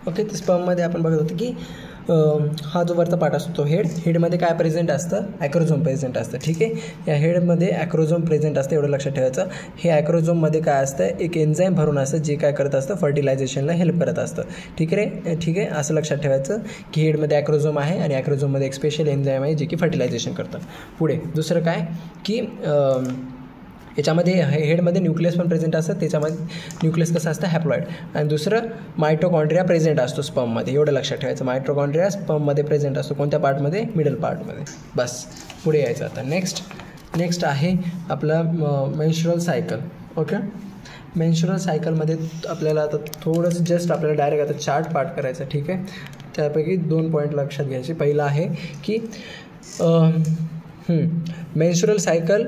Okay, तर स्पर्ममध्ये आपण बघत होतो की हा जो वरचा पार्ट असतो तो हेडमध्ये काय प्रेझेंट असतं, ॲक्रोझोम प्रेझेंट असतं. ठीक आहे, या हेडमध्ये ॲक्रोझोम प्रेझेंट असतं, एवढं लक्षात ठेवायचं. हे ॲक्रोझोममध्ये काय असतं, एक एन्झाईम भरून असतं जे काय करत असतं, फर्टिलायझेशनला हेल्प करत असतं. ठीक आहे, असं लक्षात ठेवायचं की हेडमध्ये ॲक्रोझोम आहे आणि ॲक्रोझोममध्ये एक स्पेशल एन्झाईम आहे जे की फर्टिलायझेशन करतं. पुढे दुसरं काय की याच्यामध्ये हेडमध्ये न्यूक्लियस पण प्रेझेंट असतं, त्याच्यामध्ये न्यूक्लियस कसं असतं, हॅप्लॉइड. आणि दुसरं मायटोकॉन्ड्रिया प्रेझेंट असतो स्पर्ममध्ये, एवढं लक्षात ठेवायचं. मायटोकॉन्ड्रिया स्पर्ममध्ये प्रेझेंट असतो, कोणत्या पार्टमध्ये, मिडल पार्टमध्ये. बस पुढे यायचं. आता नेक्स्ट आहे आपलं मेन्स्ट्रुअल सायकल. ओके, मेन्स्ट्रुअल सायकलमध्ये आपल्याला आता थोडंसं जस्ट आपल्याला डायरेक्ट आता चार्ट पार्ट करायचं. ठीक आहे, त्यापैकी 2 पॉईंट लक्षात घ्यायचे. पहिला आहे की मेन्स्ट्रुअल सायकल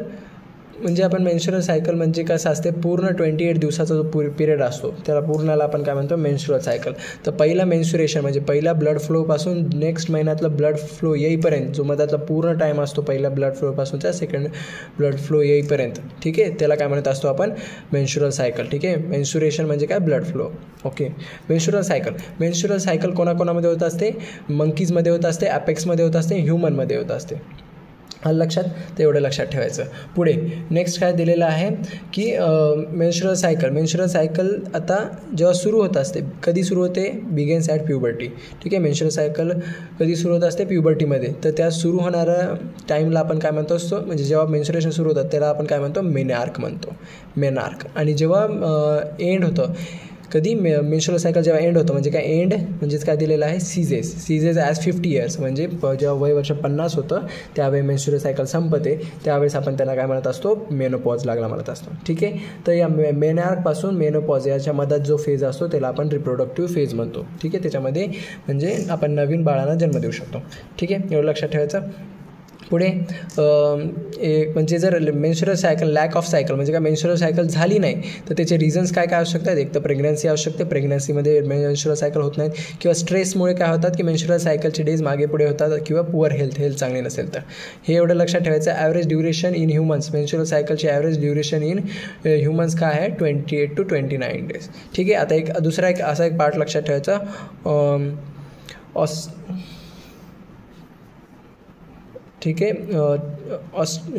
म्हणजे आपण मेन्स्ट्रुअल सायकल म्हणजे कसं असते, पूर्ण 28 दिवसाचा जो पिरियड असतो त्याला पूर्णला आपण काय म्हणतो, मेन्स्ट्रुअल सायकल. तर पहिला मेन्स्ट्रुएशन म्हणजे पहिला ब्लड फ्लोपासून नेक्स्ट महिन्यातलं ब्लड फ्लो येईपर्यंत जो मधातला पूर्ण टाईम असतो पहिल्या ब्लड फ्लोपासूनचा सेकंड ब्लड फ्लो येईपर्यंत. ठीक आहे, त्याला काय म्हणत असतो आपण, मेन्स्ट्रुअल सायकल. ठीक आहे, मेन्स्ट्रुएशन म्हणजे काय, blood flow. Okay, menstrual cycle कोणाकोणामध्ये होत असते, मंकीजमध्ये होत असते, ॲपेक्समध्ये होत असते, ह्युमनमध्ये होत असते. लक्षात, तर एवढं लक्षात ठेवायचं. पुढे नेक्स्ट काय दिलेलं आहे की मेन्स्ट्रुअल सायकल आता जेव्हा सुरू होत असते, कधी सुरू होते, बिगिन्स ॲट प्युबर्टी. ठीक आहे, मेन्स्ट्रुअल सायकल कधी सुरू होत असते, प्युबर्टीमध्ये. तर त्या सुरू होणाऱ्या टाईमला आपण काय म्हणतो असतो, म्हणजे जेव्हा मेन्स्ट्रुएशन सुरू होतं त्याला आपण काय म्हणतो, मेनार्क. आणि जेव्हा एंड होतं, कधी मेन्स्ट्रुअल सायकल जेव्हा एंड होतं, म्हणजे काय एंड म्हणजेच काय दिलेलं आहे, सीजेस ॲज 50 इयर्स. म्हणजे जेव्हा वय वर्ष 50 होतं त्यावेळी मेन्स्ट्रुअल सायकल संपते, त्यावेळेस आपण त्याला काय म्हणत असतो, मेनोपॉज लागला म्हणत असतो. ठीक आहे, तर या मेनार्कपासून मेनोपॉज याच्या मधात जो फेज असतो त्याला आपण रिप्रोडक्टिव्ह फेज म्हणतो. ठीक आहे, त्याच्यामध्ये म्हणजे आपण नवीन बाळांना जन्म देऊ शकतो. ठीक आहे, एवढं लक्षात ठेवायचं. पुढे म्हणजे जर menstrual cycle lack of cycle म्हणजे काय, मेन्स्ट्रुअल सायकल झाली नाही तर त्याचे रिझन्स काय असू शकतात. एक तर प्रेग्नन्सी असू शकते, प्रेग्नन्सीमध्ये मेन्स्ट्रुअल सायकल होत नाहीत, किंवा स्ट्रेसमुळे काय होतात की मेन्स्ट्रुअल सायकलचे डेज मागे पुढे होतात, किंवा पुअर हेल्थ चांगली नसेल तर. हे एवढं लक्षात ठेवायचं. Average duration in humans, menstrual सायकलची ॲव्हरेज ड्युरेशन इन ह्युमन्स काय आहे, 28 to 29 days. ठीक आहे, आता एक असा एक पार्ट लक्षात ठेवायचा. ठीक आहे,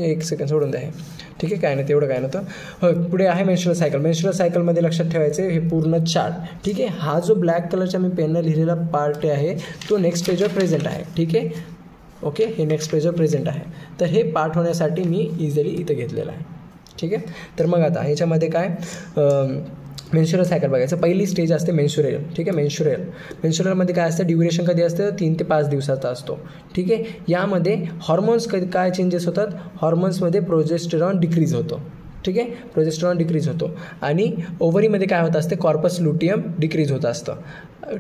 एक सेकंड सोडून द्या. ठीक आहे, काय नाही तेवढं काय नव्हतं. हो, पुढे आहे मेन्स्ट्रुअल सायकलमध्ये लक्षात ठेवायचे हे पूर्ण चार्ट. ठीक आहे, हा जो ब्लॅक कलरच्या मी पेननं लिहिलेला पार्ट आहे तो नेक्स्ट पेजवर प्रेझेंट आहे. ठीक आहे, ओके, हे नेक्स्ट पेजवर प्रेझेंट आहे. तर हे पार्ट होण्यासाठी मी इझिली इथं घेतलेलं आहे. ठीक आहे, तर मग आता ह्याच्यामध्ये काय, मेन्स्ट्रुअल सायकल बघायचं. पहिली स्टेज असते मेन्स्ट्रुअल. ठीक आहे, मेन्स्ट्रुअलमध्ये काय असतं, ड्युरेशन कधी असतं, 3 ते 5 दिवसाचा असतो. ठीक आहे, यामध्ये हॉर्मोन्स काय चेंजेस होतात, हॉर्मोन्समध्ये प्रोजेस्टेरॉन डिक्रीज होतो. ठीक आहे, प्रोजेस्टेरॉन डिक्रीज होतो. आणि ओव्हरीमध्ये काय होत असते, कॉर्पस लुटियम डिक्रीज होत असतं.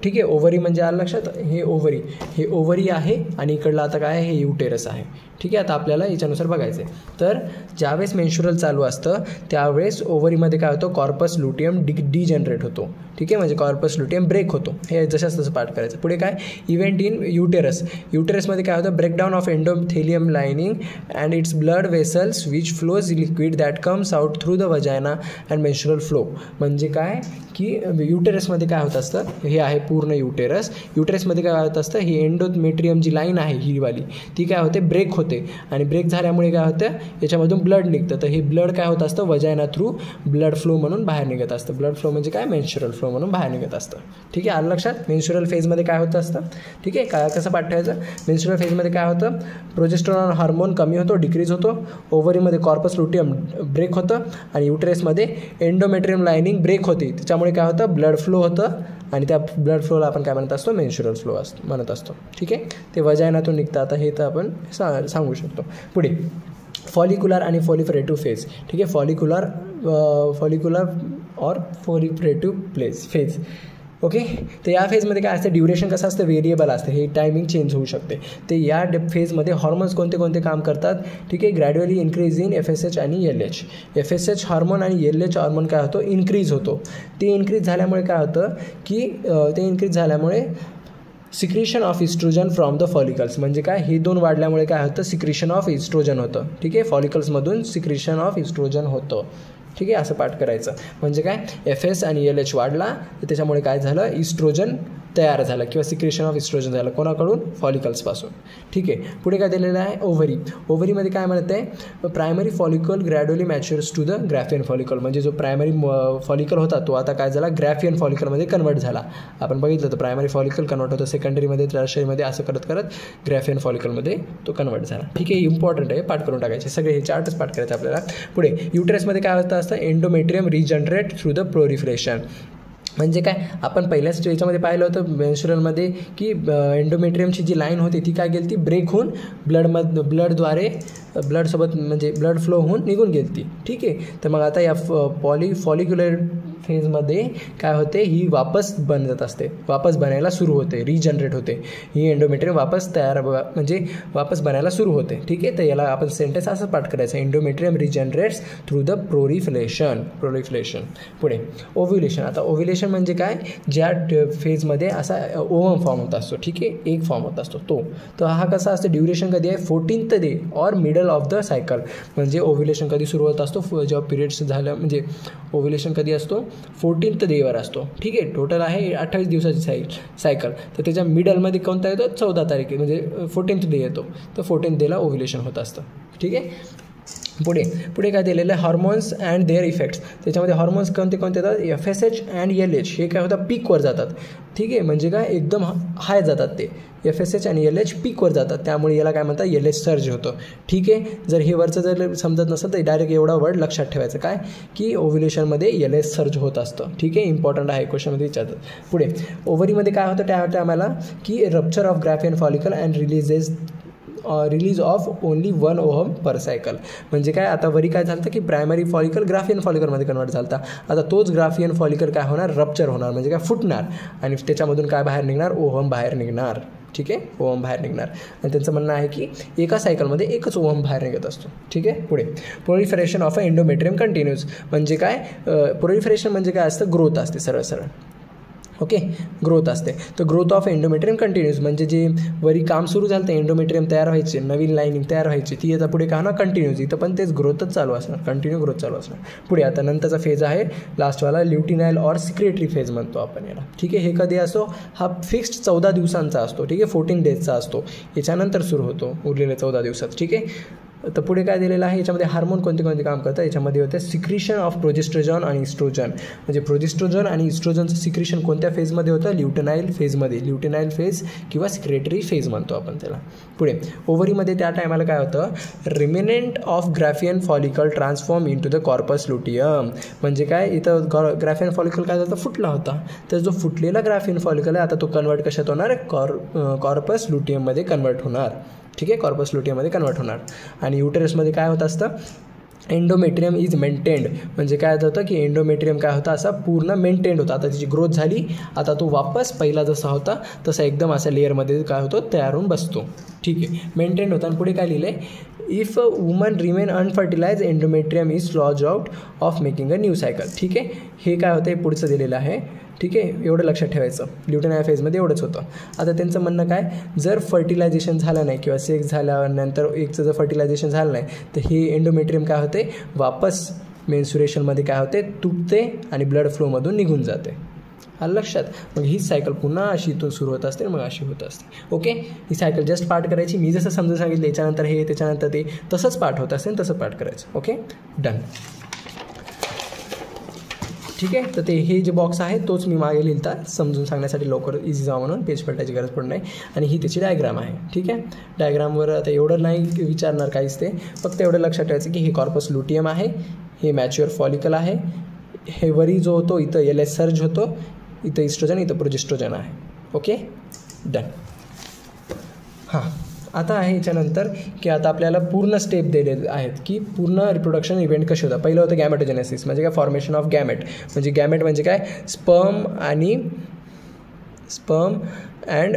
ठीक आहे, ओव्हरी म्हणजे आलं लक्षात, हे ओव्हरी आहे आणि इकडलं आता काय आहे, हे युटेरस आहे. ठीक आहे, आता आपल्याला याच्यानुसार बघायचं आहे. तर ज्यावेळेस मेन्स्ट्रुअल चालू असतं त्यावेळेस ओव्हरीमध्ये काय होतं, कॉर्पस लुटियम डिजनरेट होतो. ठीक आहे, म्हणजे कॉर्पस लुटियम ब्रेक होतो. हे जशाच तसं पाठ करायचं. पुढे काय, इव्हेंट इन युटेरसमध्ये काय होतं, breakdown of endothelium lining and its blood vessels which flows liquid that comes out through the वजायना and menstrual flow. म्हणजे काय की युटेरसमध्ये काय होत असतं, हे आहे पूर्ण युटेरसमध्ये काय होत असतं, ही एंडोमेट्रियम जी लाईन आहे ही वाली ती काय होते, ब्रेक होते. आणि ब्रेक झाल्यामुळे काय होतं, याच्यामधून ब्लड निघतं. तर हे ब्लड काय होत असतं, वजायना थ्रू ब्लड फ्लो म्हणून बाहेर निघत असतं. ब्लड फ्लो म्हणजे काय, मेन्स्ट्रुअल फ्लो म्हणून बाहेर निघत असतं. ठीक आहे, आलं लक्षात. मेन्स्ट्रुअल फेजमध्ये काय होतं असतं. ठीक आहे, काय कसं पाठ ठेवायचं. मेन्स्ट्रुअल फेजमध्ये काय होतं, प्रोजेस्टेरॉन हार्मोन कमी होतो, डिक्रीज होतो. ओव्हरीमध्ये कॉर्पस लुटियम ब्रेक होतं आणि युटेरसमध्ये एंडोमेट्रियम लाइनिंग ब्रेक होते. त्याच्यामुळे काय होतं, ब्लड फ्लो होतं आणि त्या ब्लड फ्लोला आपण काय म्हणत असतो, मेन्स्ट्रुअल फ्लो म्हणत असतो. ठीक आहे, ते वजायनातून निघतं. आता हे तर आपण सांगू शकतो. पुढे फॉलिक्युलर आणि फॉलिफरेटिव्ह फेज. ठीक आहे, फॉलिक्युलर और फॉलिफरेटिव्ह फेज. ओके, तर या फेजमध्ये काय असतं, ड्युरेशन कसं असतं, व्हेरिएबल असतं, हे टायमिंग चेंज होऊ शकते. ते या फेजमध्ये हॉर्मोन्स कोणते काम करतात. ठीक आहे, ग्रॅज्युअली इन्क्रीज इन FSH आणि LH. FSH हार्मोन आणि LH हार्मोन काय होतो, इन्क्रीज होतो. ते इन्क्रीज झाल्यामुळे काय होतं की secretion of oestrogen from the follicles. म्हणजे काय, हे दोन वाढल्यामुळे काय होतं, सिक्रिशन ऑफ इस्ट्रोजन होतं. ठीक आहे, फॉलिकल्समधून सिक्रिशन ऑफ इस्ट्रोजन होतं. ठीक आहे, असं पाठ करायचं. म्हणजे काय, FS आणि LH वाढला तर त्याच्यामुळे काय झालं, इस्ट्रोजन तयार झाला किंवा सिक्रेशन ऑफ इस्ट्रोजन झालं कोणाकडून, फॉलिकल्सपासून. ठीक आहे. पुढे काय दिलेलं आहे, ओव्हरी. ओव्हरीमध्ये काय म्हणत आहे, primary follicle gradually matures to the Graafian follicle. म्हणजे जो प्रायमरी फॉलिकल होता तो आता काय झाला, ग्रॅफियन फॉलिकलमध्ये कन्वर्ट झाला. आपण बघितलं तर प्रायमरी फॉलिकल कन्वर्ट होतं सेकंडरीमध्ये, टर्शरीमध्ये, असं करत करत ग्रॅफियन फॉलिकलमध्ये तो कन्वर्ट झाला. ठीक आहे. इम्पॉर्टंट आहे, पाठ करून टाकायचे सगळे, हे चार्टच पाठ करायचे आपल्याला. पुढे युटेरसमध्ये काय होतं असतं, endometrium regenerate through the proliferation. म्हणजे काय, आपण पहिल्याच याच्यामध्ये पाहिलं होतं मेन्स्ट्रुअलमध्ये की एंडोमेट्रियमची जी लाईन होती ती काय गेली, ती ब्रेक होऊन ब्लडद्वारे ब्लडसोबत म्हणजे ब्लड फ्लो होऊन निघून गेली ती. ठीक आहे. तर मग आता या फॉलिक्युलर फेजमध्ये काय होते, ही वापस बनत असते, वापस बनायला सुरू होते, रिजनरेट होते ही एंडोमेट्रियम, वापस म्हणजे वापस बनायला सुरू होते. ठीक आहे. तर याला आपण सेंटेन्स असं पाठ करायचं, एंडोमेट्रियम रिजनरेट्स थ्रू द प्रोलिफरेशन. पुढे ओव्ह्युलेशन. आता ओव्ह्युलेशन म्हणजे काय, ज्या फेजमध्ये असा ओव्हम फॉर्म होत असतो. ठीक आहे. एक फॉर्म होत असतो तो. तर हा कसा असतो, ड्युरेशन कधी आहे, 14th day or middle of the cycle. म्हणजे ओव्ह्युलेशन कधी सुरू होत असतो, जेव्हा पिरियड्स झालं, म्हणजे ओव्ह्युलेशन कधी असतो, 14th डेवर असतो. ठीक आहे. टोटल आहे 28 दिवसाची सायकल. तर त्याच्या मिडलमध्ये कोणता येतो, 14 तारीख, म्हणजे 14th डे येतो. तर 14th डेला ओव्ह्युलेशन होत असतं. ठीक आहे. पुढे काय दिलेलं आहे, हॉर्मोन्स अँड देअर इफेक्ट्स. त्याच्यामध्ये हॉर्मोन्स कोणते येतात, FSH अँड LH. हे काय होतं, पीकवर जातात. ठीक आहे. म्हणजे काय, एकदम हाय जातात ते, FSH आणि LH पीकवर जातात. त्यामुळे याला काय म्हणतात, LH सर्ज होतं. ठीक आहे. जर हे वरचं जर समजत नसेल तर डायरेक्ट एवढा वर्ड लक्षात ठेवायचं, काय की ओव्ह्युलेशनमध्ये LH सर्ज होत असतं. ठीक आहे. इम्पॉर्टंट आहे, क्वेश्चनमध्ये विचारतात. पुढे ओव्हरीमध्ये काय होतं त्या टायमाला की rupture of Graafian follicle and release of only 1 ovum per cycle. म्हणजे काय, आता वरी काय झालं की प्रायमरी फॉलिकल ग्राफियन फॉलिकलमध्ये कन्वर्ट झाला. आता तोच ग्राफियन फॉलिकल काय होणार, रप्चर होणार, म्हणजे काय, फुटणार, आणि त्याच्यामधून काय बाहेर निघणार, ओहम बाहेर निघणार. ठीक आहे. ओहम बाहेर निघणार. आणि त्यांचं म्हणणं आहे की एका सायकलमध्ये एकच ओहम बाहेर निघत असतो. ठीक आहे. पुढे proliferation of a endometrium continues. म्हणजे काय, प्रोलिफरेशन म्हणजे काय असतं, ग्रोथ असते, सरळ. ओके, ग्रोथ असते. तर ग्रोथ ऑफ एंडोमेट्रियम कंटिन्यूज म्हणजे जे वरी काम सुरू झालं तर एंडोमेट्रियम तयार व्हायचे, नवीन लाईनिंग तयार व्हायची, ती आता पुढे काय ना कंटिन्यूज, इथं पण तेच ग्रोथच चालू असणार, कंटिन्यू ग्रोथ चालू असणार. पुढे आता नंतरचा फेज आहे लास्टवाला, ल्युटिनाइल ऑर सिक्रेटरी फेज म्हणतो आपण याला. ठीक आहे. हे कधी असतो, हा फिक्स्ड 14 दिवसांचा असतो. ठीक आहे. 14 डेजचा असतो. याच्यानंतर सुरू होतो उरलेले 14 दिवसात. ठीक आहे. तर पुढे काय दिलेलं आहे, याच्यामध्ये हार्मोन कोणते काम करतात, याच्यामध्ये होते सिक्रिशन ऑफ प्रोजेस्ट्रोजन आणि इस्ट्रोजन. म्हणजे प्रोजेस्ट्रोजन आणि इस्ट्रोजनचं सिक्रिशन कोणत्या फेजमध्ये होतं, ल्युटिनाइल फेजमध्ये. ल्युटिनाइल फेज किंवा सिक्रेटरी फेज म्हणतो आपण त्याला. पुढे ओव्हरीमध्ये त्या टायमाला काय होतं, remnant of Graafian follicle transform into the corpus luteum. म्हणजे काय, इथं ग्रॅफियन फॉलिकल काय झालं, फुटला होता. तर जो फुटलेला ग्रॅफियन फॉलिकल आहे आता तो कन्वर्ट कशात होणार, कॉर्पस लुटियममध्ये कन्वर्ट होणार. ठीक आहे. कॉर्पस लुटियममध्ये कन्वर्ट होणार. आणि युटेरसमध्ये काय होत असतं, एंडोमेट्रियम इज मेंटेन्ड. म्हणजे काय होतं की एंडोमेट्रियम काय होता, असा पूर्ण मेंटेन्ड होता. आता त्याची ग्रोथ झाली, आता तो वापस पहिला जसा होता तसा एकदम अशा लेअरमध्ये काय होतो, तयार होऊन बसतो. ठीक आहे. मेंटेन्ड होता. आणि पुढे काय लिहिलं आहे, if a woman remain unfertilise endometrium is lodge out of making a new cycle. ठीक आहे. हे काय होतं, पुढचं दिलेलं आहे. ठीक आहे. एवढं लक्षात ठेवायचं, ल्युटिनाइल फेजमध्ये एवढंच होतं. आता त्यांचं म्हणणं काय, जर फर्टिलायझेशन झालं नाही किंवा सेक्स झाल्यानंतर एकचं जर फर्टिलायझेशन झालं नाही तर हे एंडोमेट्रियम काय होते, वापस मेन्स्युरेशनमध्ये काय होते, तुटते आणि ब्लड फ्लोमधून निघून जाते. आलं लक्षात. मग ही सायकल पुन्हा अशी इथून सुरू होत असते, मग अशी होत असते. ओके. ही सायकल जस्ट पाठ करायची, मी जसं समजून सांगितलं, याच्यानंतर हे त्याच्यानंतर ते, तसंच पाठ होत असेल तसं पाठ करायचं. Okay, done. ठीक आहे. तर ते हे जे बॉक्स आहे तोच मी मागे लिहिलता समजून सांगण्यासाठी, लवकर इझी जावं म्हणून, पेज पलटायची गरज पडत नाही. आणि ही त्याची डायग्राम आहे. ठीक आहे. डायग्रामवर आता एवढं नाही विचारणार काहीच, ते फक्त एवढं लक्षात ठेवायचं की हे कॉर्पस लुटियम आहे, हे मॅच्युअर फॉलिकल आहे, हे वरी जो होतो इथं LH सर्ज होतो, इथं इस्ट्रोजन, इथं प्रोजेस्ट्रोजन आहे. Okay, done. हां, आता आहे याच्यानंतर की आता आपल्याला पूर्ण स्टेप दिले आहेत की पूर्ण रिप्रोडक्शन इव्हेंट कसे होतात. पहिलं होतं गॅमेटोजेनेसिस. म्हणजे काय, फॉर्मेशन ऑफ गॅमेट. म्हणजे गॅमेट म्हणजे काय, स्पर्म अँड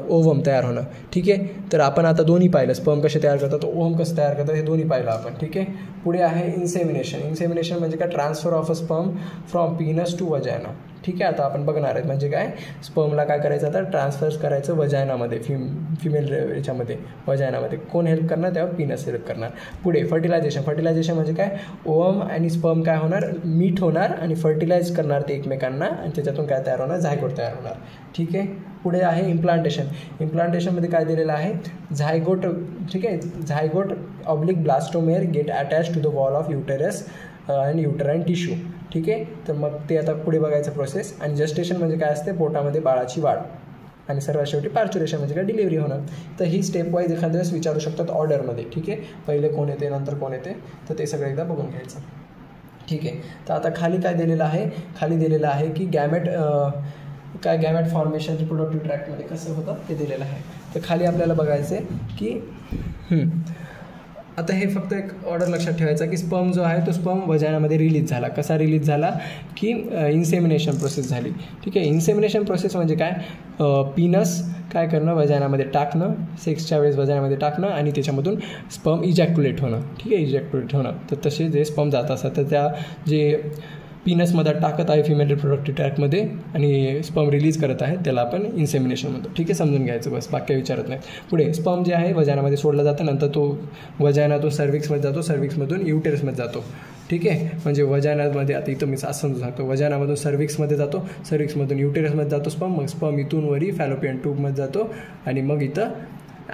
ओव्हम तयार होणं. ठीक आहे. तर आपण आता दोन्ही पाहिलं, स्पर्म कसे तयार करतात, ओव्हम कसं तयार करतात, हे दोन्ही पाहिलं आपण. ठीक आहे. पुढे आहे इन्सेमिनेशन. इन्सेमिनेशन म्हणजे काय, transfer of a sperm from penis to vagina. ठीक आहे, आता आपण बघणार आहेत म्हणजे काय, स्पर्मला काय करायचं, आता ट्रान्सफर करायचं वजायनामध्ये, फिमेल याच्यामध्ये वजायनामध्ये. कोण हेल्प करणार, तेव्हा पीनस हेल्प करणार. पुढे फर्टिलायझेशन. फर्टिलायझेशन म्हणजे काय, ओव्हम आणि स्पर्म काय होणार, मीट होणार आणि फर्टिलाइज करणार ते एकमेकांना आणि त्याच्यातून काय तयार होणार, झायगोट तयार होणार. ठीक आहे. पुढे आहे इम्प्लांटेशन. इम्प्लांटेशनमध्ये काय दिलेलं आहे, झायगोट. ठीक आहे, zygote oblique blastomere get attach to the wall of uterus आणि युटराईन टिश्यू. ठीक आहे, तर मग ते आता पुढे बघायचं प्रोसेस. आणि जस्टेशन म्हणजे काय असते, पोटामध्ये बाळाची वाढ. आणि सर्वात शेवटी पार्च्युरेशन म्हणजे काय, डिलिव्हरी होणार. तर ही स्टेप वाईज एखाद्या वेळेस विचारू शकतात ऑर्डरमध्ये. ठीक आहे, पहिले कोण येते नंतर कोण येते, तर ते सगळं एकदा बघून घ्यायचं. ठीक आहे, तर आता खाली काय दिलेलं आहे, खाली दिलेलं आहे की गॅमेट काय, गॅमेट फॉर्मेशन रिप्रोडक्टिव्ह ट्रॅक्टमध्ये कसं होतं ते दिलेलं आहे. तर खाली आपल्याला बघायचं आहे की आता हे फक्त एक ऑर्डर लक्षात ठेवायचा की स्पर्म जो आहे तो स्पर्म वजायनामध्ये रिलीज झाला. कसा रिलीज झाला की इन्सेमिनेशन प्रोसेस झाली. ठीक आहे, इन्सेमिनेशन प्रोसेस म्हणजे काय, पीनस काय करणं, वजायनामध्ये टाकणं, सेक्सच्या वेळेस वजायनामध्ये टाकणं आणि त्याच्यामधून स्पर्म इजॅक्युलेट होणं. ठीक आहे, इजॅक्युलेट होणं. तर तसे जे स्पर्म जात असतात तर त्या जे पीनसमध्ये टाकत आहे फिमेल रिप्रोडक्टिव्ह ट्रॅकमध्ये आणि स्पर्म रिलीज करत आहे त्याला आपण इन्सेमिनेशन म्हणतो. ठीक आहे, समजून घ्यायचं बस, बाकी विचारत नाही. पुढे स्पर्म जे आहे वजायनामध्ये सोडलं जातं, नंतर तो वजायनातून सर्विक्समध्ये जातो, सर्विक्समधून युटेरसमध्ये जातो. ठीक आहे, म्हणजे वजायनामध्ये आता इथं मी असं समजून सांगतो, वजायनामधून सर्विक्समध्ये जातो, सर्विक्समधून युटेरसमध्ये जातो स्पर्म, मग स्पर्म इथून वरी फॅलोपियन ट्यूबमध्ये जातो आणि मग इथं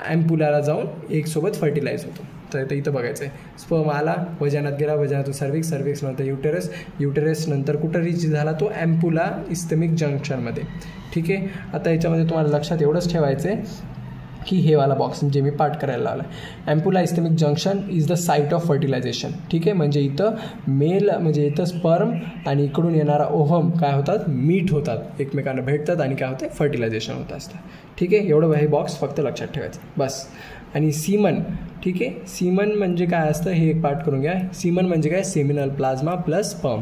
ॲम्पुलाला जाऊन एकसोबत फर्टिलाइज होतो. तर इथं बघायचं आहे, स्पर्म आला, वजायनात गेला, वजायनातून सर्विक्स, सर्विक्स नंतर युटेरस, युटेरस नंतर कुठं रीच झाला, तो ॲम्पुला इस्थेमिक जंक्शनमध्ये. ठीक आहे, आता याच्यामध्ये तुम्हाला लक्षात एवढंच ठेवायचं आहे की हे वाला बॉक्स जे मी पाठ करायला लावला आहे, ampulla isthmic junction is the site of fertilization. ठीक आहे, म्हणजे इथं मेल म्हणजे इथं स्पर्म आणि इकडून येणारा ओव्हम काय होतात, मीट होतात, एकमेकांना भेटतात आणि काय होतं, फर्टिलायझेशन होत असतं. ठीक आहे, एवढं हे बॉक्स फक्त लक्षात ठेवायचं बस. आणि सीमन. ठीक आहे, सीमन म्हणजे काय असतं हे एक पाठ करून घ्या. सीमन म्हणजे काय, seminal plasma plus sperm.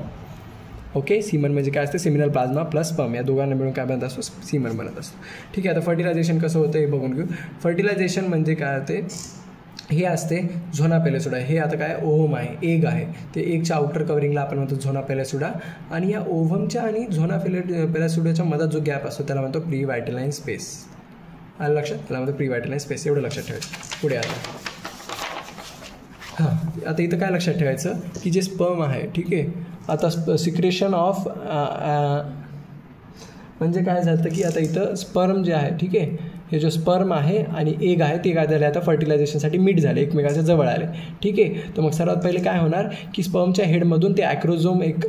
Okay, सीमन म्हणजे काय असतं, सेमिनल प्लाझ्मा प्लस स्पर्म, या दोघांना मिळून काय बनत असतो, सीमन बनत असतो. ठीक आहे, आता फर्टिलायझेशन कसं होतं हे बघून घेऊ. फर्टिलायझेशन म्हणजे काय होते, हे असते झोना पेलेसुडा. हे आता काय, ओव्हम आहे, एग आहे, ते एगच्या आउटर कवरिंगला आपण म्हणतो झोना पेलेसुडा. आणि या ओव्हमच्या आणि झोना पेलेसुडाच्या मधात जो गॅप असतो त्याला म्हणतो प्री व्हायटलाईन स्पेस. आलं लक्षात, त्याला म्हणतो प्री व्हायटलाईन स्पेस. एवढं लक्षात ठेवायचं. पुढे आता इथं काय लक्षात ठेवायचं की जे स्पर्म आहे, ठीक आहे, आता सिक्रेशन ऑफ म्हणजे काय झालं की आता इथं स्पर्म जे आहे, ठीक आहे, हे जो स्पर्म आहे आणि एग आहे ते काय झाले, आता फर्टिलायझेशनसाठी मीट झाले, एकमेकांच्या जवळ आले. ठीक आहे, तर मग सर्वात पहिले काय होणार की स्पर्मच्या हेडमधून ते ॲक्रोझोम एक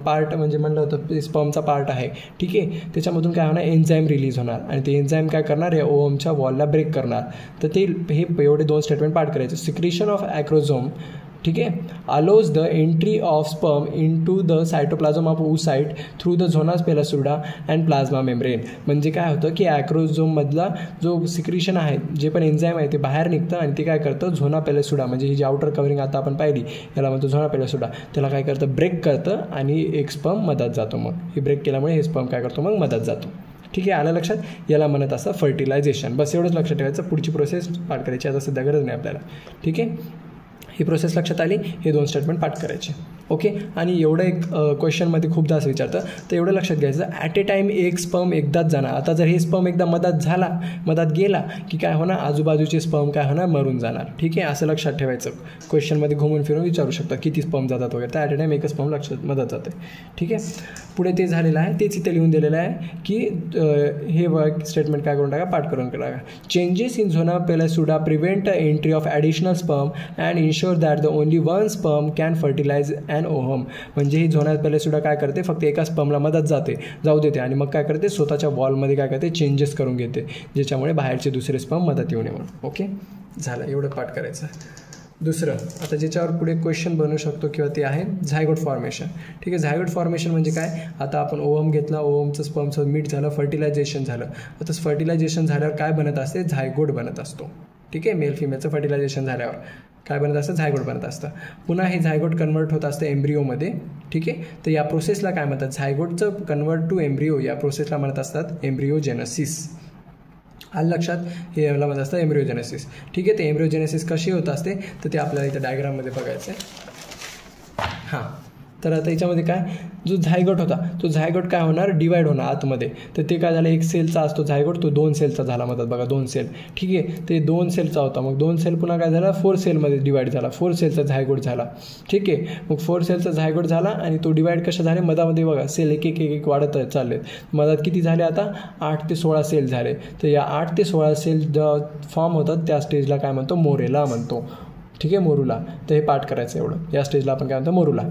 पार्ट म्हणजे म्हणलं होतं स्पर्मचा पार्ट आहे. ठीक आहे, त्याच्यामधून काय होणार, एन्झाईम रिलीज होणार आणि ते एन्झाईम काय करणार, या ओव्हमच्या वॉलला ब्रेक करणार. तर ते हे एवढे दोन स्टेटमेंट पाठ करायचे. सिक्रेशन ऑफ ॲक्रोझोम, ठीक आहे, allows the entry of sperm into the cytoplasm of oocyte through the zona pellucida and plasma membrane. म्हणजे काय होतं की ॲक्रोझोममधला जो सिक्रेशन आहे, जे पण एन्झाईम आहे ते बाहेर निघतं आणि ते काय करतं, झोना पेलेसुडा म्हणजे ही जी आउटर कवरिंग आता आपण पाहिली याला म्हणतो झोना पेलेसुडा, त्याला काय करतं, ब्रेक करतं आणि एक स्पर्म मधात जातो. मग हे ब्रेक केल्यामुळे हे स्पर्म काय करतो, मग मधात जातो. ठीक आहे, आलं लक्षात. याला म्हणत असतं फर्टिलायझेशन. बस एवढंच लक्षात ठेवायचं. पुढची प्रोसेस पाठ करायची आता सध्या गरज नाही आपल्याला. ठीक आहे, ही प्रोसेस लक्षात आली, हे दोन स्टेटमेंट पाठ करायचे. ओके, आणि एवढं एक क्वेश्चनमध्ये खूपदा असं विचारतं, तर एवढं लक्षात घ्यायचं, ॲट ए टाईम एक स्पर्म एकदाच जाणार. आता जर हे स्पर्म एकदा मधात गेला की काय होणार, आजूबाजूचे स्पर्म काय होणार, मरून जाणार. ठीक आहे, असं लक्षात ठेवायचं. क्वेश्चनमध्ये घुमून फिरून विचारू शकता किती स्पर्म जातात वगैरे, तर ॲट ए टाईम एकच स्पर्म मधात जाते. ठीक आहे, पुढे ते झालेलं आहे, तेच इथे लिहून दिलेलं आहे की हे स्टेटमेंट काय करून टाका, पाठ करून टाका. Changes in zona pellucida prevent entry of additional sperm and ensure that the only one sperm can fertilize and ovum. म्हणजे ही झोना पेलेसुडा काय करते, फक्त एका स्पर्मला मधात जाऊ देते आणि मग काय करते, स्वतःच्या वॉलमध्ये काय करते, चेंजेस करून घेते, ज्याच्यामुळे बाहेरचे दुसरे स्पर्म मधात येऊ नये म्हणून. ओके, झालं, एवढं पाठ करायचं. दुसरं आता ज्याच्यावर पुढे क्वेश्चन बनवू शकतो किंवा ते आहे झायगोट फॉर्मेशन. ठीक आहे, झायगोट फॉर्मेशन म्हणजे काय, आता आपण ओव्हम घेतला, ओव्हमचं स्पर्मचं मीट झालं, फर्टिलायझेशन झालं. आता फर्टिलायझेशन झाल्यावर काय बनत असते, झायगोट बनत असतो. ठीक आहे, मेल फिमेलचं फर्टिलायझेशन झाल्यावर काय बनत असतं, झायगोट बनत असतं. पुन्हा हे झायगोट कन्वर्ट होत असतं एम्ब्रिओमध्ये. ठीक आहे, तर या प्रोसेसला काय म्हणतात, झायगोटचं कन्वर्ट टू एम्ब्रिओ या प्रोसेसला म्हणत असतात एम्ब्रिओजेनेसिस. आलं लक्षात, हे याला म्हणत असतं एम्ब्रिओजेनेसिस. ठीक आहे, ते एम्ब्रिओजेनेसिस कशी होत असते तर ते आपल्याला इथं डायग्राममध्ये बघायचं आहे. हां, तर आता याच्यामध्ये काय, जो झायगोट होता तो झायगोट काय होणार, डिवाइड होणार आतमध्ये. तर ते काय झालं, एक सेलचा असतो झायगोट, तो 2 सेलचा झाला म्हणतात बघा, 2 सेल. ठीक आहे, ते 2 सेलचा होता, मग 2 सेल पुन्हा काय झाला, 4 सेलमध्ये डिवाइड झाला, 4 सेलचा झायगोट झाला. ठीक आहे, मग 4 सेलचा झायगोट झाला आणि तो डिवाइड कशा झाले, मधामध्ये बघा सेल एक एक एक वाढत चालले. मधात किती झाले आता, 8 ते 16 सेल झाले. तर या 8 ते 16 सेल फॉर्म होतात त्या स्टेजला काय म्हणतो, मोरेला म्हणतो. ठीक आहे, मोरुला. तर हे पाठ करायचं एवढं, या स्टेजला आपण काय म्हणतो, मोरुला.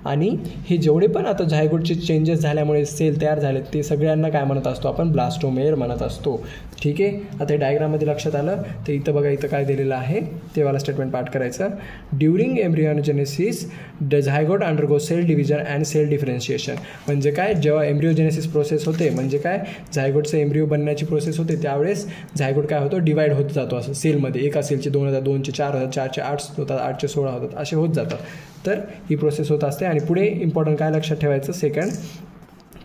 आणि हे जेवढे पण आता झायगोटचे चेंजेस झाल्यामुळे सेल तयार झाले ते सगळ्यांना काय म्हणत असतो आपण, ब्लास्टोमेअर म्हणत असतो. ठीक आहे, आता हे डायग्राममध्ये लक्षात आलं. तर इथं बघा, इथं काय दिलेलं आहे ते वाला स्टेटमेंट पाठ करायचं. During embryogenesis the zygote undergo cell division and cell differentiation. म्हणजे काय, जेव्हा एम्ब्रिओजेनेसिस प्रोसेस होते, म्हणजे काय, झायगोटचं एम्ब्रिओ बनण्याची प्रोसेस होते, त्यावेळेस झायगोट काय होतो, डिवाइड होत जातो असं सेलमध्ये. एका सेलचे 2 होतात, 2चे 4 होतात, 4चे 8 होतात, 8चे 16 होतात, असे होत जातात. तर ही प्रोसेस होत असते. आणि पुढे इम्पॉर्टंट काय लक्षात ठेवायचं, सेकंड,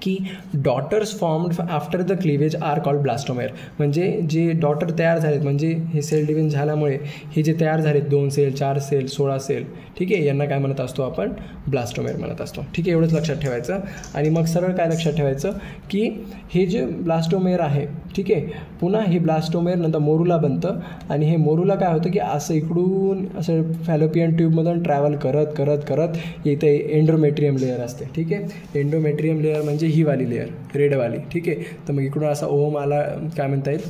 की daughters formed after the cleavage are called blastomere. म्हणजे जे डॉटर तयार झालेत, म्हणजे हे सेल डिव्हिजन झाल्यामुळे हे जे तयार झालेत 2 सेल 4 सेल 16 सेल, ठीक आहे, यांना काय म्हणत असतो आपण, ब्लास्टोमेअर म्हणत असतो. ठीक आहे, एवढंच लक्षात ठेवायचं. आणि मग सरळ काय लक्षात ठेवायचं, की हे जे ब्लास्टोमेअर आहे, ठीक आहे, पुन्हा हे ब्लास्टोमेअर नंतर मोरुला बनतं. आणि हे मोरुला काय होतं, की असं इकडून असं फॅलोपियन ट्यूबमधून ट्रॅव्हल करत करत करत इथे एंडोमेट्रियम लेअर असते. ठीक आहे, एंडोमेट्रियम लेअर म्हणजे ही वाली लेअर, रेडवाली. ठीक आहे, तर मग इकडून असा ओम आला, काय म्हणता येईल,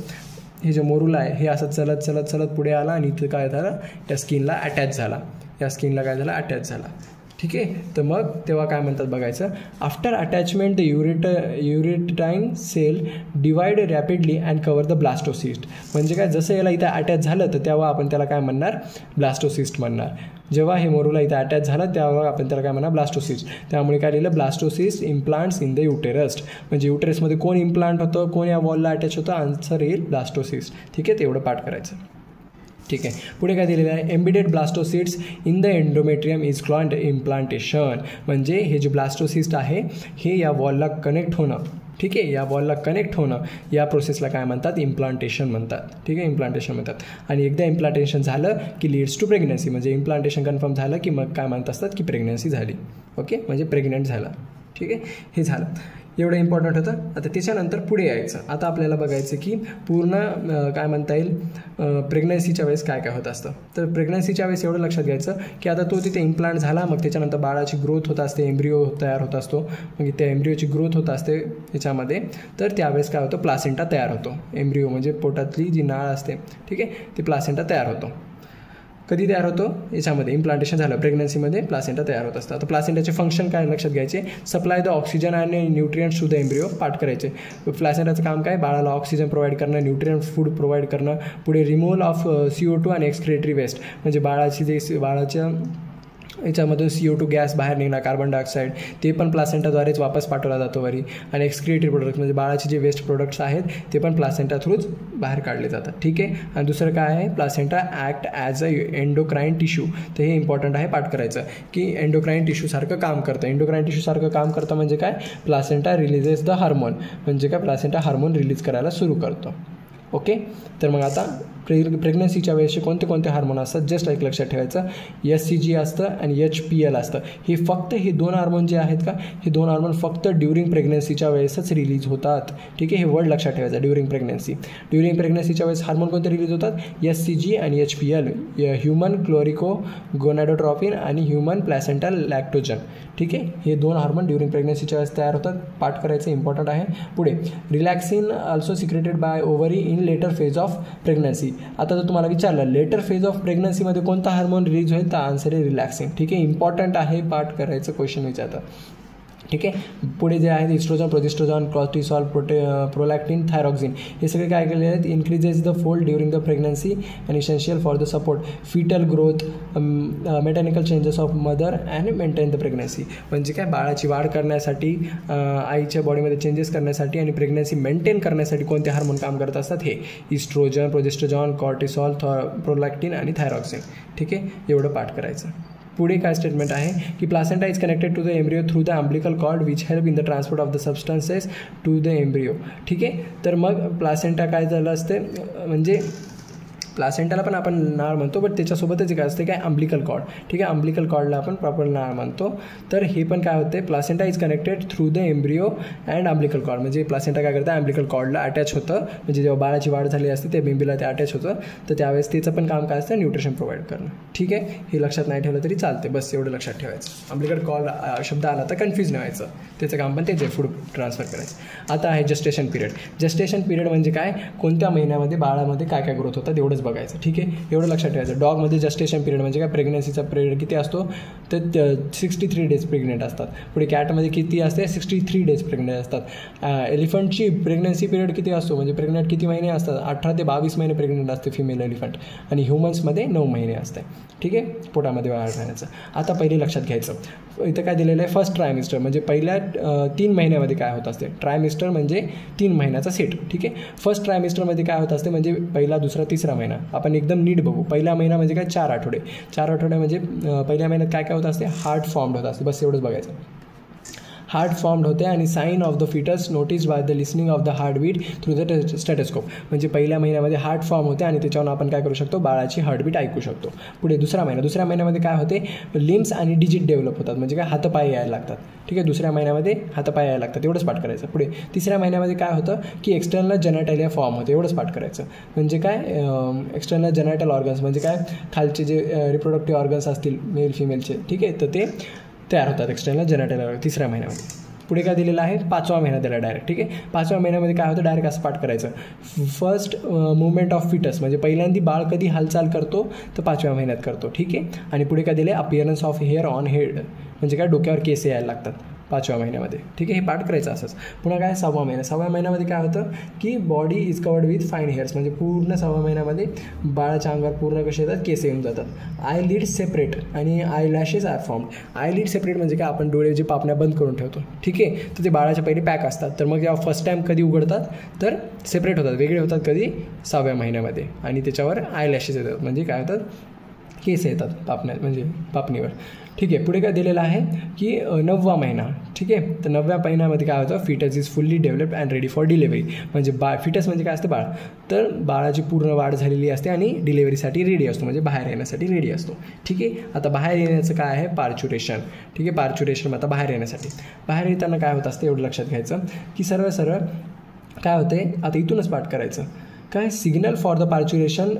हे जे मोरुला आहे हे असं चलत चलत चलत पुढे आला आणि इथं काय झालं, या स्किनला अटॅच झाला. या स्किनला काय झालं, अटॅच झाला. ठीक आहे, तर मग तेव्हा काय म्हणतात बघायचं, आफ्टर अटॅचमेंट द युरेटाईन cell divide rapidly and cover the blastocyst. म्हणजे काय, जसं याला इथं अटॅच झालं तर तेव्हा आपण त्याला काय म्हणणार, ब्लास्टोसिस्ट म्हणणार. जेव्हा हे मोरुला इथं अटॅच झालं तेव्हा आपण त्याला काय म्हणणार, ब्लास्टोसिस्ट. त्यामुळे काय लिहिलं, blastocyst implants in the uterus. म्हणजे युटेरसमध्ये कोण इम्प्लांट होतं, कोण या वॉलला अटॅच होतं, आन्सर येईल ब्लास्टोसिस्ट. ठीक आहे, तेवढं पाठ करायचं. ठीक आहे, पुढे काय दिलेलं आहे, embedded blastocysts in the endometrium is called implantation. म्हणजे हे जे ब्लास्टोसिस्ट आहे हे या वॉलला कनेक्ट होणं. ठीक आहे, या वॉलला कनेक्ट होणं या प्रोसेसला काय म्हणतात, इम्प्लांटेशन म्हणतात. ठीक आहे, इम्प्लांटेशन म्हणतात. आणि एकदा इम्प्लांटेशन झालं की लीड्स टू प्रेग्नन्सी. म्हणजे इम्प्लांटेशन कन्फर्म झालं की मग काय म्हणत असतात, की प्रेग्नन्सी झाली. ओके, म्हणजे प्रेग्नंट झाला. ठीक आहे, हे झालं, एवढं इम्पॉर्टंट होतं. आता त्याच्यानंतर पुढे यायचं. आता आपल्याला बघायचं की पूर्ण काय म्हणता येईल, प्रेग्नन्सीच्या वेळेस काय काय होत असतं. तर प्रेग्नन्सीच्या वेळेस एवढं लक्षात घ्यायचं की आता तो तिथे इम्प्लांट झाला, मग त्याच्यानंतर बाळाची ग्रोथ होत असते, एम्ब्रिओ तयार होत असतो. मग त्या एम्ब्रिओची ग्रोथ होत असते त्याच्यामध्ये. तर त्यावेळेस काय होतं, प्लासेंटा तयार होतो. एम्ब्रिओ म्हणजे पोटातली जी नाळ असते, ठीक आहे, ती प्लासेंटा तयार होतो. कधी तयार होतो, याच्यामध्ये इम्प्लांटेशन झालं, प्रेग्नन्सीमध्ये प्लासेंटा तयार होत असतं. आता प्लासेंटाचे फंक्शन काय लक्षात घ्यायचे, सप्लाय द ऑक्सिजन आणि न्यूट्रियंट्स टू द एम्ब्रिओ पाठ करायचे. प्लासेंटाचं काम काय, बाळाला ऑक्सिजन प्रोव्हाइड करणं, न्यूट्रियंट फूड प्रोव्हाइड करणं. पुढे रिमूव्हल ऑफ CO2 आणि एक्सक्रेटरी वेस्ट. म्हणजे बाळाच्या याच्यामधून CO2 गॅस बाहेर निघणार, कार्बन डायऑक्साईड, ते पण प्लासेंटाद्वारेच वापस पाठवला जातो वरी. आणि एक्सक्रिएटरी प्रोडक्ट्स म्हणजे बाळाचे जे वेस्ट प्रोडक्ट्स आहेत ते पण प्लासेंटा थ्रूच बाहेर काढले जातात. ठीक आहे, आणि दुसरं काय आहे, placenta act as a endocrine tissue. तर हे इम्पॉर्टंट आहे पाठ करायचं, की एंडोक्राईन टिश्यूसारखं काम करतं. एंडोक्राईन टिश्यूसारखं काम करतं म्हणजे काय, प्लासेंटा रिलीजेस द हार्मोन. म्हणजे काय, प्लासेंटा हार्मोन रिलीज करायला सुरू करतो. ओके, तर मग आता प्रेग्नन्सीच्या वेळेस कोणते कोणते हार्मोन असतात, जस्ट एक लक्षात ठेवायचं. SCG असतं आणि HPL असतं. हे फक्त हे 2 हार्मोन जे आहेत का, हे 2 हार्मोन फक्त ड्युरिंग प्रेग्नन्सीच्या वेळेसच रिलीज होतात. ठीक आहे, हे वर्ड लक्षात ठेवायचं, ड्युरिंग प्रेग्नन्सी. ड्युरिंग प्रेग्नन्सीच्या वेळेस हार्मोन कोणते रिलीज होतात, SCG आणि HPL, ह्युमन क्लोरिको गोनॅडोट्रॉपिन आणि ह्युमन प्लॅसेंटा लॅक्टोजन. ठीक आहे, हे 2 हार्मोन ड्युरिंग प्रेग्नन्सीच्या वेळेस तयार होतात. पाठ करायचं, इम्पॉर्टंट आहे. पुढे relaxin also secreted by ovary in later phase of pregnancy. आता जर तुम्हाला विचारलं लेटर फेज ऑफ प्रेग्नन्सीमध्ये कोणता हार्मोन रिलीज होईल, तर आन्सर आहे रिलॅक्सिन. ठीक आहे, इम्पॉर्टंट आहे, पाठ करायचं, क्वेश्चन विचारतं. ठीक आहे, पुढे जे आहेत oestrogen, progesterone, cortisol, prolactin, thyroxine, हे सगळे काय केलेले आहेत, increases the fold during the pregnancy and essential for the support foetal growth, mechanical changes of mother and maintain the pregnancy. म्हणजे काय, बाळाची वाढ करण्यासाठी, आईच्या बॉडीमध्ये चेंजेस करण्यासाठी आणि प्रेग्नन्सी मेंटेन करण्यासाठी कोणते हार्मोन काम करत असतात, हे इस्ट्रोजन, प्रोजेस्ट्रोजॉन, कॉर्टिसॉल, प्रोलॅक्टिन आणि थायरॉक्सिन. ठीक आहे, एवढं पाठ करायचं. पुढे काय स्टेटमेंट आहे, की placenta is connected to the embryo through the umbilical cord which help in the transport of the substances to the embryo. ठीक आहे, तर मग प्लासेंटा काय झालं असते, म्हणजे प्लासेंटाला पण आपण नाळ म्हणतो, बट त्याच्यासोबतच काय असते, काय अंब्लिकल कॉर्ड. ठीक आहे, अंब्लिकल कॉर्डला आपण प्रॉपर नाळ म्हणतो. तर हे पण काय होते, placenta is connected through the embryo and umbilical cord. म्हणजे प्लासेंटा काय करतं, अंब्लिकल कॉर्डला अटॅच होतं. म्हणजे जेव्हा बाळाची वाढ झाली असते ते बेबीला ते अटॅच होतं. तर त्यावेळेस त्याचं पण काम काय असतं, न्यूट्रिशन प्रोव्हाइड करणं. ठीक आहे, हे लक्षात नाही ठेवलं तरी चालते, बस एवढं लक्षात ठेवायचं. अंब्लिकल कॉर्ड शब्द आला तर कन्फ्यूज नाही व्हायचं, त्याचं काम पण तेच आहे, फूड ट्रान्सफर करायचं. आता आहे जस्टेशन पिरियड. जस्टेशन पिरियड म्हणजे काय, कोणत्या महिन्यामध्ये बाळामध्ये काय काय ग्रोथ होतात एवढंच बघायचं. ठीक आहे, एवढं लक्षात ठेवायचं. डॉगमध्ये जस्टेशन पिरियड म्हणजे काय, प्रेग्नन्सीचा पिरियड किती असतो, तर 63 डेज प्रेग्नेंट असतात. पुढे कॅटमध्ये किती असते, 63 डेज प्रेग्नेंट असतात. एलिफंटची प्रेग्नन्सी पिरियड किती असतो, म्हणजे प्रेग्नेंट किती महिने असतात, 18 ते 22 महिने प्रेग्नेंट असते फिमेल एलिफंट. आणि ह्युमन्समध्ये 9 महिने असते. ठीक आहे, पोटामध्ये बाळ राहण्याचं. आता पहिले लक्षात घ्यायचं, इथं काय दिलेलं आहे, फर्स्ट ट्रायमिस्टर म्हणजे पहिल्या 3 महिन्यामध्ये काय होत असते. ट्रायमिस्टर म्हणजे 3 महिन्याचा सेट. ठीक आहे, फर्स्ट ट्रायमिस्टरमध्ये काय होत असते, म्हणजे पहिला, दुसरा, तिसरा महिना. आपण एकदम नीट बघू. पहिला महिना म्हणजे काय, 4 आठवडे. 4 आठवडे म्हणजे पहिल्या महिन्यात काय काय होत असते, हार्ट फॉर्म्ड होत असते. बस एवढंच बघायचं. हार्ट फॉर्म्ड होते आणि sign of the foetus notice by the listening of the heartbeat through the stethoscope. म्हणजे पहिल्या महिन्यामध्ये हार्ट फॉर्म होते आणि त्याच्यावर आपण काय करू शकतो, बाळाची हार्टबीट ऐकू शकतो. पुढे दुसऱ्या महिन्यामध्ये काय होते, लिम्स आणि डिजिट डेव्हलप होतात. म्हणजे काय, हातपाय यायला लागतात. ठीक आहे, दुसऱ्या महिन्यामध्ये हातपाय यायला लागतात, एवढंच पाठ करायचं. पुढे तिसऱ्या महिन्यामध्ये काय होतं, की एक्सटर्नल जेनाटालिया फॉर्म होते, एवढंच पाठ करायचं. म्हणजे काय, एक्सटर्नल जेनाटल ऑर्गन्स म्हणजे काय, खालचे जे रिप्रोडक्टिव्ह ऑर्गन्स असतील मेल फिमेलचे. ठीक आहे, तर ते तयार होतात एक्सटर्नल जेनाटल ऑर्गन तिसऱ्या महिन्यामध्ये. पुढे काय दिलेलं आहे, 5वा महिना दिला डायरेक्ट. ठीक आहे, 5व्या महिन्यामध्ये काय होतं, डायरेक्ट असं पाठ करायचं. फर्स्ट मुवमेंट ऑफ फिटस म्हणजे पहिल्यांदा बाळ कधी हालचाल करतो, तर 5व्या महिन्यात करतो. ठीक आहे, आणि पुढे काय दिले, appearance of hair on head म्हणजे काय, डोक्यावर केस यायला लागतात 5व्या महिन्यामध्ये. ठीक आहे, हे पाठ करायचं असंच. पुन्हा काय, 6वा महिना. 6व्या महिन्यामध्ये काय होतं, की body is covered with fine hairs. म्हणजे पूर्ण 6व्या महिन्यामध्ये बाळाच्या अंगावर पूर्ण कसे येतात, केस येऊन जातात. आय लिड सेपरेट आणि eyelashes are formed. Eyelid separate म्हणजे काय, आपण डोळे जे पापण्या बंद करून ठेवतो. ठीक आहे, तर ते बाळाच्या पहिले पॅक असतात. तर मग जेव्हा फर्स्ट टाईम कधी उघडतात, तर सेपरेट होतात, वेगळे होतात. कधी, 6व्या महिन्यामध्ये. आणि त्याच्यावर आय लॅशेस येतात म्हणजे काय होतात, केस येतात पापण्या म्हणजे पापणीवर. ठीक आहे, पुढे काय दिलेलं आहे, की 9वा महिना. ठीक आहे, तर 9व्या महिन्यामध्ये काय होतं, foetus is fully developed and ready for delivery. म्हणजे फिटस म्हणजे काय असतं, बाळ. तर बाळाची पूर्ण वाढ झालेली असते आणि डिलिव्हरीसाठी रेडी असतो, म्हणजे बाहेर येण्यासाठी रेडी असतो. ठीक आहे, आता बाहेर येण्याचं काय आहे, पार्च्युरेशन. ठीक आहे, पार्च्युरेशन आता बाहेर येण्यासाठी. बाहेर येताना काय होत असते, एवढं लक्षात घ्यायचं, की सरळ काय होते, आता इथूनच पाठ करायचं. काय, signal for the parturition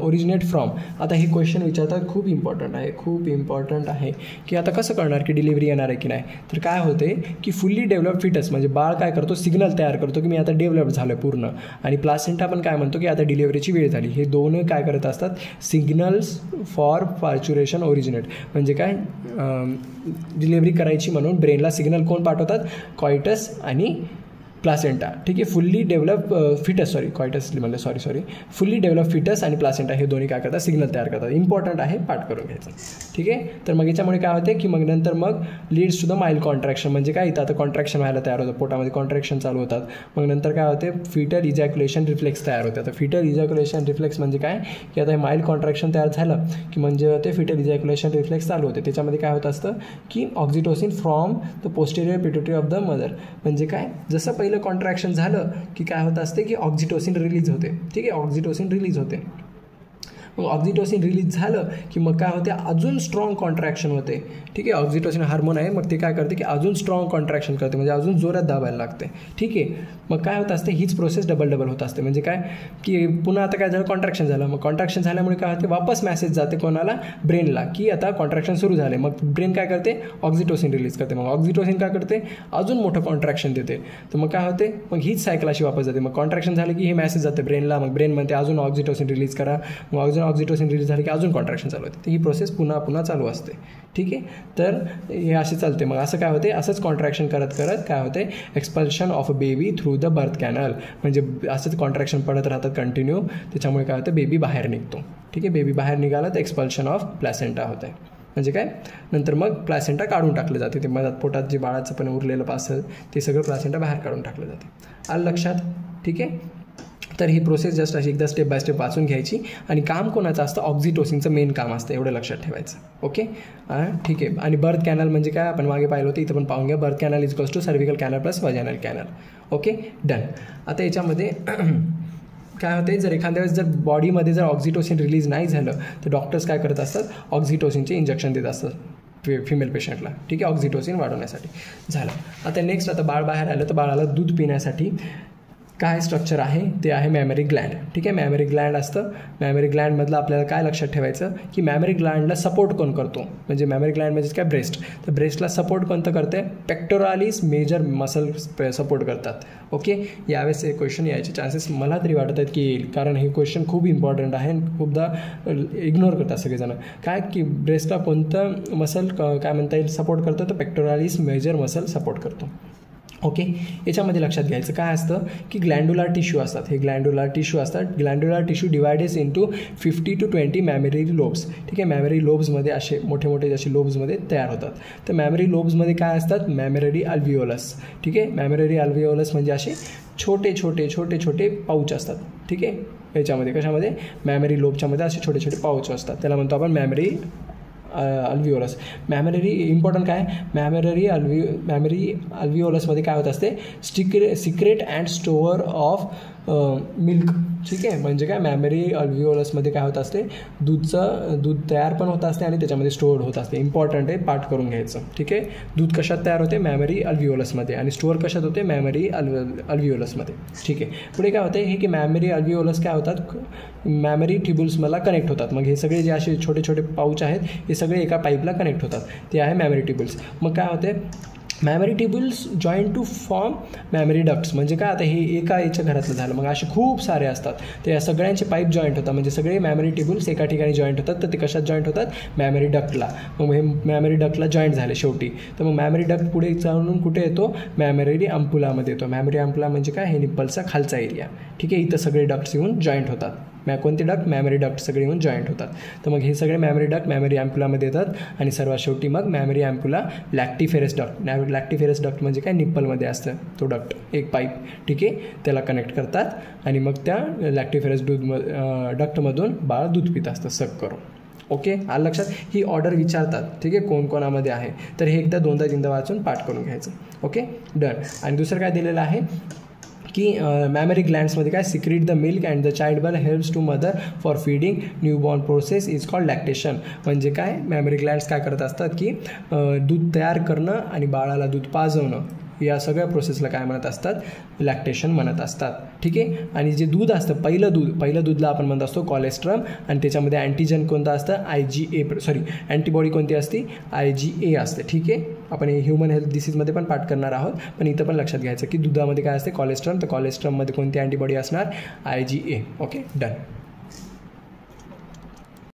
originate from. आता हे क्वेश्चन विचारतात, खूप इम्पॉर्टंट आहे, की आता कसं कळणार की डिलिव्हरी येणार आहे की नाही. तर काय होते, की फुल्ली डेव्हलप फिटस म्हणजे बाळ काय करतो, सिग्नल तयार करतो की मी आता डेव्हलप झालो आहे पूर्ण. आणि प्लासेंटा पण काय म्हणतो, की आता डिलिव्हरीची वेळ झाली. हे दोन्ही काय करत असतात, सिग्नल्स फॉर पार्च्युरेशन ओरिजिनेट म्हणजे काय, डिलिव्हरी करायची म्हणून ब्रेनला सिग्नल कोण पाठवतात, कॉयटस आणि प्लासेंटा. ठीक आहे, fully develop foetus fully develop foetus आणि प्लासेंटा हे दोन्ही काय करतात, सिग्नल तयार करतात. इम्पॉर्टंट आहे, पाठ करून घ्यायचं. ठीक आहे, तर मग याच्यामुळे काय होते, की मग नंतर मग leads to the mild contraction. म्हणजे काय, इथं आता कॉन्ट्रॅक्शन व्हायला तयार होतं, पोटामध्ये कॉन्ट्रॅक्शन चालू होतात. मग नंतर काय होते, फिटल इजॅक्युलेशन रिफ्लेक्स तयार होते. आता फिटल इजॅक्युलेशन रिफ्लेक्स म्हणजे काय, की आता हे माइल्ड कॉन्ट्रॅक्शन तयार झालं की म्हणजे ते फिटल इजॅक्युलेशन रिफ्लेक्स चालू होते. त्याच्यामध्ये काय होत असतं, की oxytocin from the posterior pituitary of the mother. म्हणजे काय, जसं पहिलं कॉन्ट्रॅक्शन झालं की काय होत असते, की ऑक्सिटोसिन रिलीज होते. ठीक आहे, ऑक्सिटोसिन रिलीज होते. मग ऑक्सिटोसिन रिलीज झालं की मग काय होते, अजून स्ट्रॉंग कॉन्ट्रॅक्शन होते. ठीक आहे, ऑक्सिटोसिन हार्मोन आहे, मग ते काय करते, की अजून स्ट्रॉंग कॉन्ट्रॅक्शन करते, म्हणजे अजून जोरात दाबायला लागते. ठीक आहे, मग काय होत असते, हीच प्रोसेस डबल होत असते. म्हणजे काय, की पुन्हा आता काय झालं, कॉन्ट्रॅक्शन झालं. मग कॉन्ट्रॅक्शन झाल्यामुळे काय होते, वापस मॅसेज जाते कोणाला, ब्रेनला, की आता कॉन्ट्रॅक्शन सुरू झाले. मग ब्रेन काय करते, ऑक्सिटोसिन रिलीज करते. मग ऑक्सिटोसिन काय करते, अजून मोठं कॉन्ट्रॅक्शन देते. तर मग काय होते, मग हीच सायकल अशी वापस जाते. मग कॉन्ट्रॅक्शन झालं की हे मॅसेज जाते ब्रेनला, मग ब्रेन म्हणते अजून ऑक्सिटोसिन रिलीज करा. मग अजून ऑक्सिटोसिन रिलीज झाली की अजून कॉन्ट्रॅक्शन चालू होते. तर ही प्रोसेस पुन्हा चालू असते. ठीक आहे, तर हे असे चालते. मग असं काय होते, असंच कॉन्ट्रॅक्शन करत काय होते, expulsion of a baby through the birth canal. म्हणजे असंच कॉन्ट्रॅक्शन पडत राहतात कंटिन्यू. त्याच्यामुळे काय होतं, बेबी बाहेर निघतो. ठीक आहे, बेबी बाहेर निघाला तर एक्सपल्शन ऑफ प्लॅसेंटा होत आहे. म्हणजे काय, नंतर मग प्लॅसेंटा काढून टाकलं जाते. ते मधात पोटात जे बाळाचं पण उरलेलं असेल ते सगळं प्लॅसेंटा बाहेर काढून टाकलं जाते. आलं लक्षात. ठीक आहे, तर ही प्रोसेस जस्ट अशी एकदा स्टेप बाय स्टेप वाचून घ्यायची. आणि काम कोणाचं असतं, ऑक्सिटोसिनचं मेन काम असतं, एवढं लक्षात ठेवायचं. ओके, ठीक आहे. आणि बर्थ कॅनल म्हणजे काय, आपण मागे पाहिलं होतं, इथं पण पाहून घ्या. Birth canal is equals to cervical canal plus vaginal canal. Okay, done. आता याच्यामध्ये काय होते, जर एखाद्या वेळेस जर बॉडीमध्ये जर ऑक्सिटोसिन रिलीज नाही झालं तर डॉक्टर्स काय करत असतात, ऑक्सिटोसिनचे इंजेक्शन देत असतात फिमेल पेशंटला, ठीक आहे, ऑक्सिटोसिन वाढवण्यासाठी. झालं. आता नेक्स्ट, आता बाळ बाहेर आलं तर बाळाला दूध पिण्यासाठी काय स्ट्रक्चर आहे, ते आहे मॅमरी ग्लँड. ठीक आहे, मॅमरी ग्लँड असतं. मॅमरी ग्लँडमधलं आपल्याला काय लक्षात ठेवायचं की मॅमरी ग्लँडला सपोर्ट कोण करतो, म्हणजे मॅमरी ग्लँड म्हणजे काय, ब्रेस्ट. तर ब्रेस्टला सपोर्ट कोणतं करते, पेक्टोरालिस मेजर मसल सपोर्ट करतात. ओके, यावेळेस हे क्वेश्चन यायचे चान्सेस मला तरी वाटत आहेत की येईल, कारण हे क्वेश्चन खूप इम्पॉर्टंट आहे. खूपदा इग्नोर करतात सगळेजण. काय की ब्रेस्टला कोणतं मसल काय म्हणता येईल सपोर्ट करतं, तर पेक्टोरालिस मेजर मसल सपोर्ट करतो. ओके, याच्यामध्ये लक्षात घ्यायचं काय असतं की ग्लँड्युलर टिश्यू असतात. हे ग्लँड्युलर टिश्यू असतात. Glandular tissue divides into 50 to 20 mammary lobes. ठीक आहे, मॅमरी लोब्समध्ये असे मोठे मोठे जसे लोब्समध्ये तयार होतात. तर मॅमरी लोब्समध्ये काय असतात, मॅमररी अल्व्हिओलस. ठीक आहे, मॅमररी अल्व्हिओलस म्हणजे असे छोटे छोटे छोटे छोटे पाऊच असतात. ठीक आहे, याच्यामध्ये कशामध्ये, मॅमरी लोबच्यामध्ये असे छोटे छोटे पाऊच असतात, त्याला म्हणतो आपण मॅमरी अल्व्हिओलस. मॅमररी इम्पॉर्टंट काय, मॅमरी अल्व्हिओलसमध्ये काय होत असते, secrete and store of milk. ठीक आहे, म्हणजे काय, मॅमरी अल्व्हिओलसमध्ये काय होत असते, दूध तयार पण होत असते आणि त्याच्यामध्ये स्टोअर होत असते. इम्पॉर्टंट आहे, पाठ करून घ्यायचं. ठीक आहे, दूध कशात तयार होते, मॅमरी अल्व्हिओलसमध्ये, आणि स्टोअर कशात होते, मॅमरी अल्व्हिओलसमध्ये. ठीक आहे, पुढे काय होते, हे की मॅमरी अल्व्हिओलस काय होतात, मॅमरी ट्युब्युल्सला कनेक्ट होतात. मग हे सगळे जे असे छोटे छोटे पाऊच आहेत हे सगळे एका पाईपला कनेक्ट होतात, ते आहे मॅमरी ट्युब्युल्स. मग काय होते, mammary tubules join to form mammary ducts. म्हणजे काय, आता हे एका याच्या घरातलं झालं, मग असे खूप सारे असतात, तर या सगळ्यांचे पाईप जॉईंट होतात, म्हणजे सगळे मॅमरी ट्युब्युल्स एका ठिकाणी जॉईंट होतात. तर ते कशात जॉईंट होतात, मॅमरी डक्टला. मग हे मॅमरी डक्टला जॉईंट झाले शेवटी, तर मग मॅमरी डक्ट पुढे जाऊन कुठे येतो, मॅमरी अम्पुलामध्ये येतो. मॅमरी अम्पुला म्हणजे काय, हे निप्पलचा खालचा एरिया. ठीक आहे, इथं सगळे डक्ट्स येऊन जॉईंट होतात. कोणते डक्ट, मॅमरी डक्ट सगळे येऊन जॉईंट होतात. तर मग हे सगळे मॅमरी डक्ट मॅमरी अम्पुलामध्ये येतात, आणि सर्वात शेवटी मग मॅमरी अम्पुला लॅक्टिफेरस डक्ट. लॅक्टिफेरस डक्ट म्हणजे काय, निप्पलमध्ये असतं तो डक्ट, एक पाईप. ठीक आहे, त्याला कनेक्ट करतात, आणि मग त्या लॅक्टिफेरस डक्टमधून बाळ दूध पित असतं सक करून. ओके, आलं लक्षात. ही ऑर्डर विचारतात. ठीक आहे, कोणामध्ये आहे, तर हे एकदा दोनदा तीनदा वाचून पाठ करून घ्यायचं. Okay, done. आणि दुसरं काय दिलेलं आहे की मॅमरी ग्लँड्समध्ये काय, secrete the milk and the child birth helps to mother for feeding. Newborn process is called lactation. म्हणजे काय, मॅमरी ग्लँड्स काय करत असतात की दूध तयार करणं आणि बाळाला दूध पाजवणं, या सगळ्या प्रोसेसला काय म्हणत असतात, लॅक्टेशन म्हणत असतात. ठीक आहे, आणि जे दूध असतं, पहिलं दूधला आपण म्हणत असतो कॉलेस्ट्रम, आणि त्याच्यामध्ये अँटीजन कोणतं असतं, अँटीबॉडी कोणती असते, IgA असते. ठीक आहे, आपण हे ह्युमन हेल्थ डिसीजमध्ये पण पाठ करणार आहोत, पण इथं पण लक्षात घ्यायचं की दुधामध्ये काय असते, कॉलेस्ट्रॉम. तर कॉलेस्ट्रॉममध्ये कोणती अँटीबॉडी असणार, IgA. Okay, done.